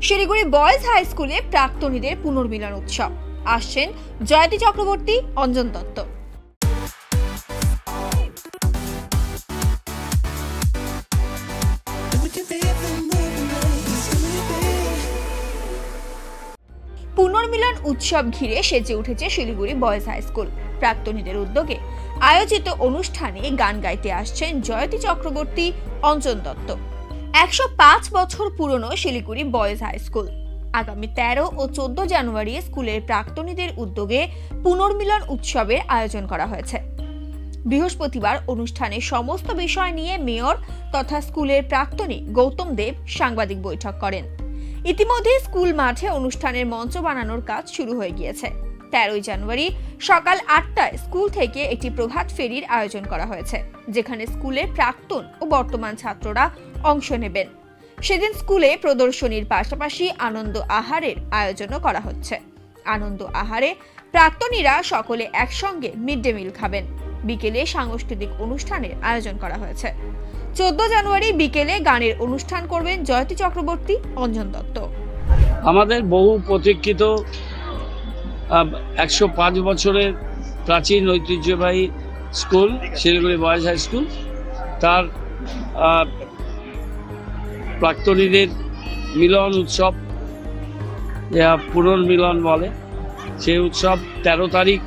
Siliguri boys high স্কুলে প্রাক্তনীদের পুনর্মিলন উৎসব। আসছেন জয়তী চক্রবর্তী, অঞ্জন দত্ত। পুনর্মিলন উৎসব ঘিরে সেজে উঠেছে শিলিগুড়ি বয়েজ হাই স্কুল। প্রাক্তনীদের উদ্যোগে আয়োজিত অনুষ্ঠানে গান গাইতে আসছেন জয়তী চক্রবর্তী, অঞ্জন দত্ত। 105 বছর পুরনো শিলিগুড়ি বয়েজ হাই স্কুল। আগামী 13 ও 14 জানুয়ারি স্কুলের প্রাক্তনীদের উদ্যোগে পুনর্মিলন উৎসবের আয়োজন করা হয়েছে। বৃহস্পতিবার অনুষ্ঠানে সমস্ত বিষয় নিয়ে মেয়র তথা স্কুলের প্রাক্তনী গৌতম দেব সাংবাদিক বৈঠক করেন। ইতিমধ্যে স্কুল মাঠে অনুষ্ঠানের মঞ্চ বানানোর কাজ শুরু হয়ে গিয়েছে। 13 জানুয়ারি সকাল 8টায় স্কুল থেকে একটি প্রভাত ফেরির আয়োজন করা হয়েছে, যেখানে স্কুলের প্রাক্তন ও বর্তমান ছাত্ররা অংশ নেবেন। সেদিন স্কুলে প্রদর্শনীর পাশাপাশি আনন্দ আহারের আয়োজনও করা হচ্ছে। আনন্দ আহারে প্রাক্তনীরা সকলে একসঙ্গে মিড ডে মিল খাবেন। বিকেলে সাংস্কৃতিক অনুষ্ঠানের আয়োজন করা হয়েছে। 14 জানুয়ারি বিকেলে গানের অনুষ্ঠান করবেন জয়তী চক্রবর্তী, অঞ্জন দত্ত। আমাদের বহু প্রতীক্ষিত 105 বছরের প্রাচীন ঐতিহ্যবাহী school Siliguri boys high school, তার প্রাক্তনীদের মিলন উৎসব, যা পুনর্মিলন বলে, সেই উৎসব 13 তারিখ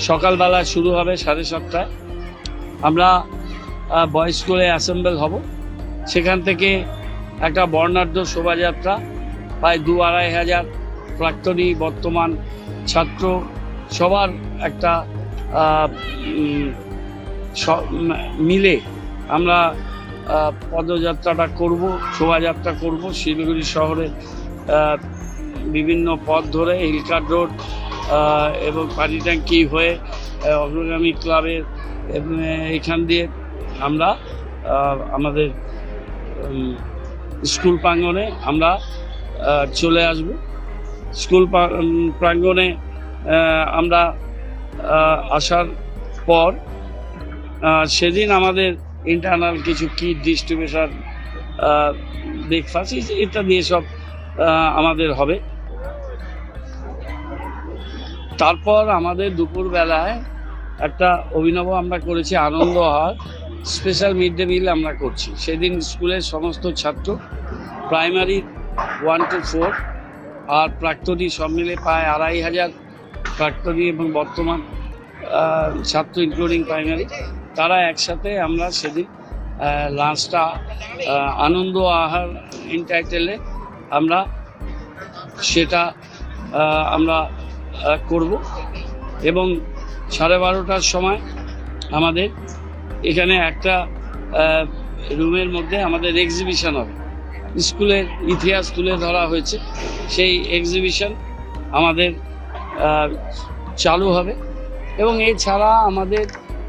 সকালবেলা শুরু হবে 7:30টায়। আমরা বয়েজ স্কুলে অ্যাসেম্বল হব। সেখান থেকে একটা বর্ণাঢ্য শোভাযাত্রা, প্রায় 2-2.5 হাজার প্রাক্তনী বর্তমান ছাত্র সবার একটা মিলে আমরা পদযাত্রাটা করব, শোভাযাত্রা করব। শিলিগুড়ি শহরে বিভিন্ন পথ ধরে হিলকার্ট রোড এবং পানি ট্যাঙ্কি হয়ে অগ্রগামী ক্লাবের এখান দিয়ে আমরা আমাদের স্কুল প্রাঙ্গণে আমরা চলে আসব। স্কুল প্রাঙ্গণে আমরা আসার পর সেদিন আমাদের ইন্টারনাল কিছু কিট ডিস্ট্রিবিউশন, ব্রেকফাস্ট ইত্যাদি এসব আমাদের হবে। তারপর আমাদের দুপুরবেলায় একটা অভিনব আমরা করেছি আনন্দ আহার, স্পেশাল মিড ডে মিল আমরা করছি। সেদিন স্কুলের সমস্ত ছাত্র, প্রাইমারি 1 to 4 আর প্রাক্তনী সব মিলে প্রায় 2,500 প্রাক্তনী এবং বর্তমান ছাত্র ইনক্লুডিং প্রাইমারি, তারা একসাথে আমরা সেদিন লাঞ্চটা আনন্দ আহার ইনটাইটেলে আমরা সেটা আমরা করব। এবং 12:30টার সময় আমাদের এখানে একটা রুমের মধ্যে আমাদের এক্সিবিশন হবে। স্কুলের ইতিহাস তুলে ধরা হয়েছে, সেই এক্সিবিশন আমাদের চালু হবে। এবং এছাড়া আমাদের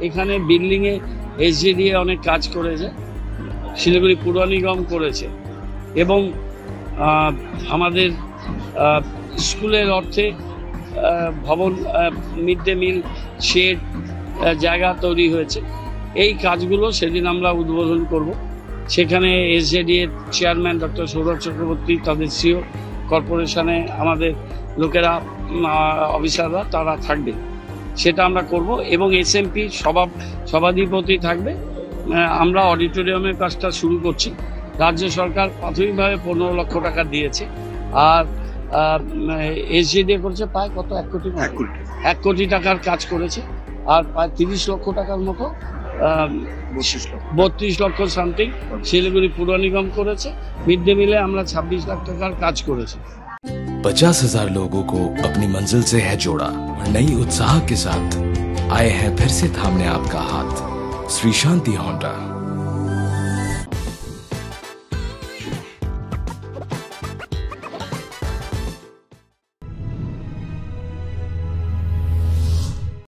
এখানে বিল্ডিংয়ে SJDA অনেক কাজ করেছে, শিলিগুড়ি পুর নিগম করেছে, এবং আমাদের স্কুলের অর্থে ভবন, মিড ডে মিল, শেড, জায়গা তৈরি হয়েছে। এই কাজগুলো সেদিন আমরা উদ্বোধন করব। সেখানে SJDA chairman doctor Sourav Chakraborty, তাদের সিও, কর্পোরেশনে আমাদের লোকেরা, অফিসাররা তারা থাকবে, সেটা আমরা করব। এবং SMP সভাধিপতি থাকবে। আমরা অডিটোরিয়ামের কাজটা শুরু করছি। রাজ্য সরকার প্রাথমিকভাবে 15 লক্ষ টাকা দিয়েছে, আর SJDA করেছে প্রায় কত 1 কোটি টাকার কাজ করেছে, আর প্রায় 30 লক্ষ টাকার মতো 32 লক্ষ সামথিং শিলিগুড়ি পুর নিগম করেছে। মিড ডে মিলে আমরা 26 লাখ টাকার কাজ করেছি। 50,000 लोगों को अपनी मंजिल से है जोड़ा और नई उत्साह के साथ आए हैं फिर से थामने आपका हाथ। श्री शांति होंडा।